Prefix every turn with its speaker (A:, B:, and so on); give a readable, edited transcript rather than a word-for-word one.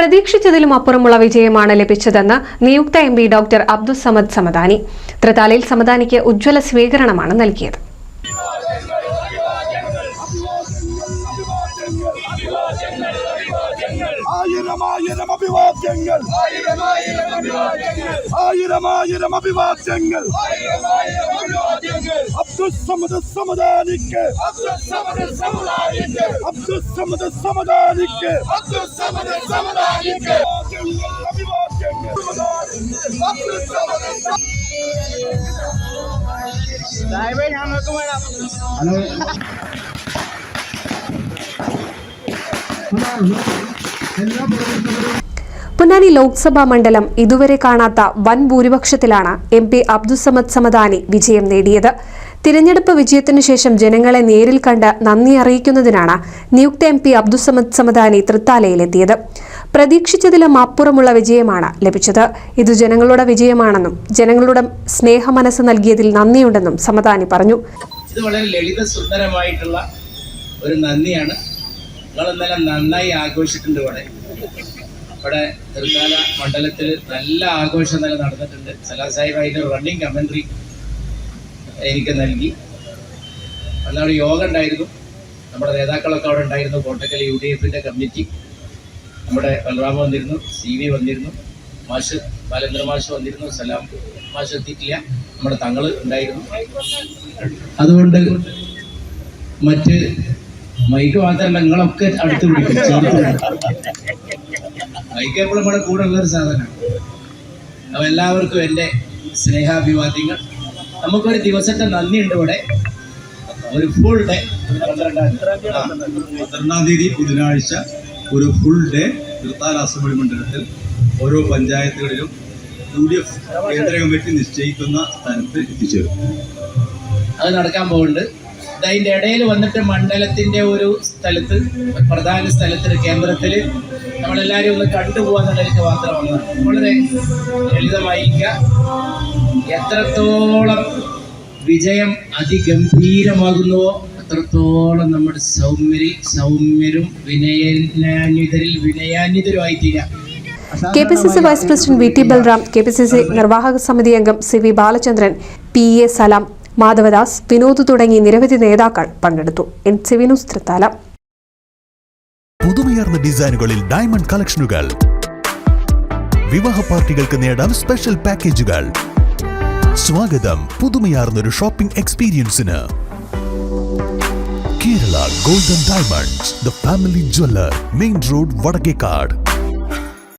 A: പ്രതീക്ഷിച്ചതിലും അപ്പുറമുള്ള വിജയമാണ് ലഭിച്ചതെന്ന് നിയുക്ത M P doctor Abdussamad Samadani. തൃത്താലയിൽ സമദാനിക്ക് ഉജ്ജ്വല സ്വീകരണമാണ് നൽകിയത്.
B: അബ്ദുസ്സമദ് സമദാനിക്ക് അബ്ദുസ്സമദ് സമദാനിക്ക് അബ്ദുസ്സമദ് സമദാനിക്ക്
A: പൊന്നാനി ലോക്സഭാ മണ്ഡലം ഇതുവരെ കാണാത്ത വൻ ഭൂരിപക്ഷത്തിലാണ് എം പി അബ്ദുസ്സമദ് സമദാനി വിജയം നേടിയത്. തിരഞ്ഞെടുപ്പ് വിജയത്തിനു ശേഷം ജനങ്ങളെ നേരിൽ കണ്ട് നന്ദി അറിയിക്കുന്നതിനാണ് നിയുക്ത എം പി അബ്ദുസ്സമദ് സമദാനി തൃത്താലയിലെത്തിയത്. പ്രതീക്ഷിച്ചതിലും അപ്പുറമുള്ള വിജയമാണ് ലഭിച്ചത്. ഇത് ജനങ്ങളുടെ വിജയമാണെന്നും ജനങ്ങളുടെ സ്നേഹമനസ്സ് നൽകിയതിൽ നന്ദിയുണ്ടെന്നും സമദാനി പറഞ്ഞു.
C: ഇത് വളരെ ലളിത സുന്ദരമായിട്ടുള്ള ഒരു നന്ദിയാണ്. നിങ്ങൾ ഇന്നലെ നന്നായി ആഘോഷിച്ചിട്ടുണ്ട്. ഇവിടെ തൃത്താല മണ്ഡലത്തിൽ നല്ല ആഘോഷം തന്നെ നടന്നിട്ടുണ്ട്. സലാം സാഹിബ് അതിൻ്റെ റണ്ണിങ് കമൻട്രി എനിക്ക് നൽകി. അന്നവിടെ യോഗം ഉണ്ടായിരുന്നു. നമ്മുടെ നേതാക്കളൊക്കെ അവിടെ ഉണ്ടായിരുന്നു. കോട്ടക്കൽ UDF കമ്മിറ്റി, നമ്മുടെ ബലറാമ വന്നിരുന്നു, CV വന്നിരുന്നു, മാഷ് ബാലേന്ദ്ര മാഷ് വന്നിരുന്നു, സലാം മാഷ് എത്തിയിട്ടില്ല, നമ്മുടെ തങ്ങൾ ഉണ്ടായിരുന്നു. അതുകൊണ്ട് മറ്റ് മൈക്ക് മാത്രമല്ല, നിങ്ങളൊക്കെ അടുത്ത് വിളിക്കും. മൈക്ക് എപ്പോഴും നമ്മുടെ കൂടെ ഉള്ളൊരു സാധനമാണ്. അപ്പോൾ എല്ലാവർക്കും എൻ്റെ സ്നേഹാഭിവാദ്യങ്ങൾ. നമുക്കൊരു ദിവസത്തെ നന്ദിയുണ്ട്. ഇവിടെ ഒരു ഫുൾ ഡേ
D: 12-ാം തീയതി ബുധനാഴ്ച ഒരു ഫുൾ ഡേ തൃത്താല അസംബ്ലി മണ്ഡലത്തിൽ ഓരോ പഞ്ചായത്തുകളിലും UDF കേന്ദ്ര കമ്മിറ്റി നിശ്ചയിക്കുന്ന സ്ഥാനത്ത് എത്തിച്ചേരും.
C: അത് നടക്കാൻ പോകുന്നുണ്ട്. അതിൻ്റെ ഇടയിൽ വന്നിട്ട് മണ്ഡലത്തിൻ്റെ ഒരു സ്ഥലത്ത്, പ്രധാന സ്ഥലത്തിന് കേന്ദ്രത്തിൽ നമ്മളെല്ലാവരും ഒന്ന് കണ്ടുപോകാന്നുള്ളതിലേക്ക് മാത്രം വന്നതാണ്. വളരെ ലളിതമായിരിക്കുക. എത്രത്തോളം വിജയം അതിഗംഭീരമാകുന്നുവോ അത്രത്തോളം നമ്മുടെ സൗമ്യരും വിനയാന്വിതരുമായി തീരാം.
A: KPCC vice president VT Balram, KPCC നിർവാഹക സമിതി അംഗം CV ബാലചന്ദ്രൻ, PA സലാം, മാധവദാസ്, വിനോദ് തുടങ്ങി നിരവധി നേതാക്കൾ പങ്കെടുത്തു. NCV news Thrithala.
E: പുതുമയാർന്ന ഡിസൈനുകളിൽ ഡയമണ്ട് കളക്ഷനുകൾ, വിവാഹ പാർട്ടികൾക്ക് നേടാം സ്പെഷ്യൽ പാക്കേജുകൾ. സ്വാഗതം പുതുമയാർന്നൊരു ഷോപ്പിംഗ് എക്സ്പീരിയൻസിന്. Kerala golden diamonds, the family jeweller, main road, Vadakkekad.